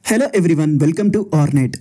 Hello everyone, welcome to ఆర్నెట్.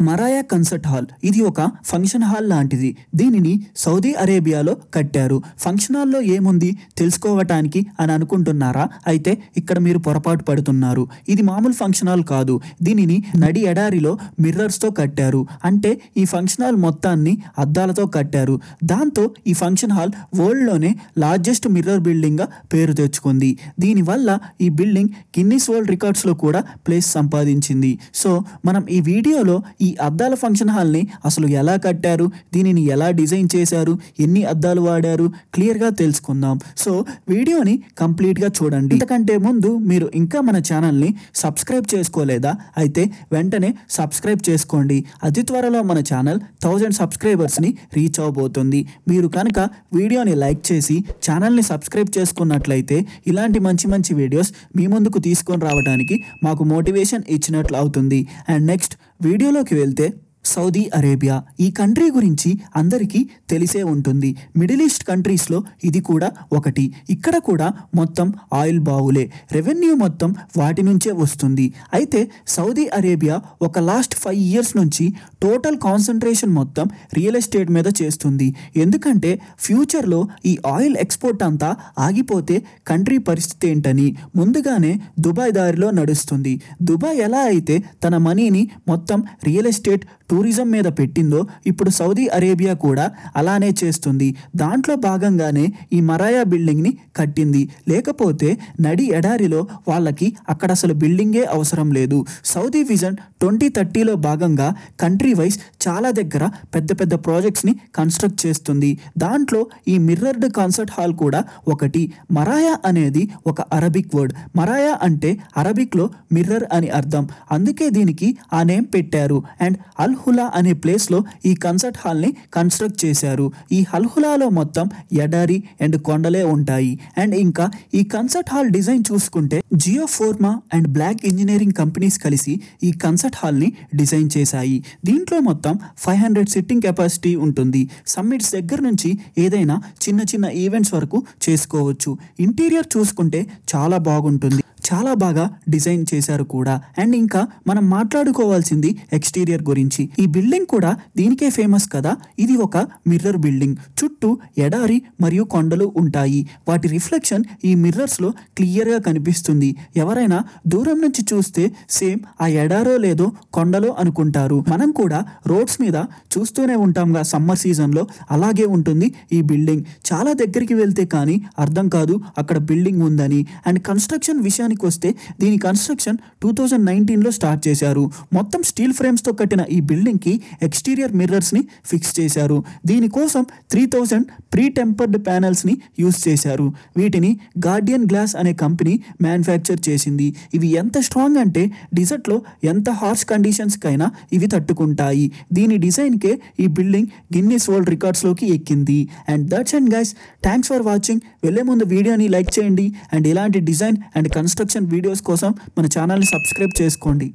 మరాయా concert hall ఇది ఒక ఫంక్షన్ హాల్ లాంటిది. దీనిని సౌదీ అరేబియాలో కట్టారు. ఫంక్షన్ హాల్లో ఏముంది తెలుసుకోవటానికి అని అనుకుంటున్నారా? అయితే ఇక్కడ మీరు పొరపాటు పడుతున్నారు. ఇది మామూలు ఫంక్షన్ హాల్ కాదు. దీనిని నడి ఎడారిలో మిర్రర్స్తో కట్టారు. అంటే ఈ ఫంక్షన్ హాల్ మొత్తాన్ని అద్దాలతో కట్టారు. దాంతో ఈ ఫంక్షన్ హాల్ వరల్డ్లోనే లార్జెస్ట్ మిర్రర్ బిల్డింగ్గా పేరు తెచ్చుకుంది. దీనివల్ల ఈ బిల్డింగ్ గిన్నిస్ వరల్డ్ రికార్డ్స్లో కూడా ప్లేస్ సంపాదించింది. సో మనం ఈ వీడియోలో ఈ అద్దాల ఫంక్షన్ హాల్ని అసలు ఎలా కట్టారు, దీనిని ఎలా డిజైన్ చేశారు, ఎన్ని అద్దాలు వాడారు క్లియర్గా తెలుసుకుందాం. సో వీడియోని కంప్లీట్గా చూడండి. ఇంతకంటే ముందు మీరు ఇంకా మన ఛానల్ని సబ్స్క్రైబ్ చేసుకోలేదా? అయితే వెంటనే సబ్స్క్రైబ్ చేసుకోండి. అతి త్వరలో మన ఛానల్ 1000 సబ్స్క్రైబర్స్ని రీచ్ అవబోతుంది. మీరు కనుక వీడియోని లైక్ చేసి ఛానల్ని సబ్స్క్రైబ్ చేసుకున్నట్లయితే ఇలాంటి మంచి మంచి వీడియోస్ మీ ముందుకు తీసుకొని రావడానికి మాకు మోటివేషన్ ఇచ్చినట్లు అవుతుంది. అండ్ నెక్స్ట్ వీడియోలోకి వెళ్తే, సౌదీ అరేబియా ఈ కంట్రీ గురించి అందరికీ తెలిసే ఉంటుంది. మిడిల్ ఈస్ట్ కంట్రీస్లో ఇది కూడా ఒకటి. ఇక్కడ కూడా మొత్తం ఆయిల్ బావులే, రెవెన్యూ మొత్తం వాటి నుంచే వస్తుంది. అయితే సౌదీ అరేబియా ఒక లాస్ట్ 5 years నుంచి టోటల్ కాన్సన్ట్రేషన్ మొత్తం రియల్ ఎస్టేట్ మీద చేస్తుంది. ఎందుకంటే ఫ్యూచర్లో ఈ ఆయిల్ ఎక్స్పోర్ట్ అంతా ఆగిపోతే కంట్రీ పరిస్థితి ఏంటని ముందుగానే దుబాయ్ దారిలో నడుస్తుంది. దుబాయ్ ఎలా అయితే తన మనీని మొత్తం రియల్ ఎస్టేట్ టూరిజం మీద పెట్టిందో, ఇప్పుడు సౌదీ అరేబియా కూడా అలానే చేస్తుంది. దాంట్లో భాగంగానే ఈ మరాయా బిల్డింగ్ని కట్టింది. లేకపోతే నడి ఎడారిలో వాళ్ళకి అక్కడ అసలు బిల్డింగే అవసరం లేదు. సౌదీ విజన్ 2030లో భాగంగా కంట్రీ వైజ్ చాలా దగ్గర పెద్ద పెద్ద ప్రాజెక్ట్స్ని కన్స్ట్రక్ట్ చేస్తుంది. దాంట్లో ఈ మిర్రర్డ్ కాన్సర్ట్ హాల్ కూడా ఒకటి. మరాయా అనేది ఒక అరబిక్ వర్డ్. మరాయా అంటే అరబిక్లో మిర్రర్ అని అర్థం. అందుకే దీనికి ఆ నేమ్ పెట్టారు. అండ్ అల్హులా అనే ప్లేస్లో ఈ కన్సర్ట్ హాల్ని కన్స్ట్రక్ట్ చేశారు. ఈ అల్హులాలో మొత్తం ఎడారి అండ్ కొండలే ఉంటాయి. అండ్ ఇంకా ఈ కన్సర్ట్ హాల్ డిజైన్ చూసుకుంటే జియోఫోర్మా అండ్ బ్లాక్ ఇంజనీరింగ్ కంపెనీస్ కలిసి ఈ కన్సర్ట్ హాల్ని డిజైన్ చేశాయి. దీంట్లో మొత్తం 500 సిట్టింగ్ కెపాసిటీ ఉంటుంది. సమ్మిట్స్ దగ్గర నుంచి ఏదైనా చిన్న చిన్న ఈవెంట్స్ వరకు చేసుకోవచ్చు. ఇంటీరియర్ చూసుకుంటే చాలా బాగుంటుంది. చాలా బాగా డిజైన్ చేశారు కూడా. అండ్ ఇంకా మనం మాట్లాడుకోవాల్సింది ఎక్స్టీరియర్ గురించి. ఈ బిల్డింగ్ కూడా దీనికే ఫేమస్ కదా. ఇది ఒక మిర్రర్ బిల్డింగ్. చుట్టూ ఎడారి మరియు కొండలు ఉంటాయి. వాటి రిఫ్లెక్షన్ ఈ మిర్రర్స్లో క్లియర్గా కనిపిస్తుంది. ఎవరైనా దూరం నుంచి చూస్తే సేమ్ ఆ ఎడారో లేదో కొండలో అనుకుంటారు. మనం కూడా రోడ్స్ మీద చూస్తూనే ఉంటాంగా సమ్మర్ సీజన్లో, అలాగే ఉంటుంది ఈ బిల్డింగ్. చాలా దగ్గరికి వెళ్తే కానీ అర్థం కాదు అక్కడ బిల్డింగ్ ఉందని. అండ్ కన్స్ట్రక్షన్ విషయానికి వస్తే దీని కన్స్ట్రక్షన్ 2019లో స్టార్ట్ చేశారు. మొత్తం స్టీల్ ఫ్రేమ్స్తో కట్టిన ఈ బిల్డింగ్కి ఎక్స్టీరియర్ మిర్రర్స్ని ఫిక్స్ చేశారు. దీనికోసం 3000 ప్రీ టెంపర్డ్ ప్యానెల్స్ని యూజ్ చేశారు. వీటిని గార్డియన్ గ్లాస్ అనే కంపెనీ మ్యానుఫ్యాక్చర్ చేసింది. ఇవి ఎంత స్ట్రాంగ్ అంటే డిజర్ట్లో ఎంత హార్ష్ కండిషన్స్కైనా ఇవి తట్టుకుంటాయి. దీని డిజైన్కే ఈ బిల్డింగ్ గిన్నిస్ వరల్డ్ రికార్డ్స్లోకి ఎక్కింది. And that's and guys, thanks for watching. వెళ్ళే ముందు వీడియోని లైక్ చేయండి. అండ్ ఇలాంటి డిజైన్ అండ్ కన్స్ట్రక్షన్ వీడియోస్ కోసం మన ఛానల్ని సబ్స్క్రైబ్ చేసుకోండి.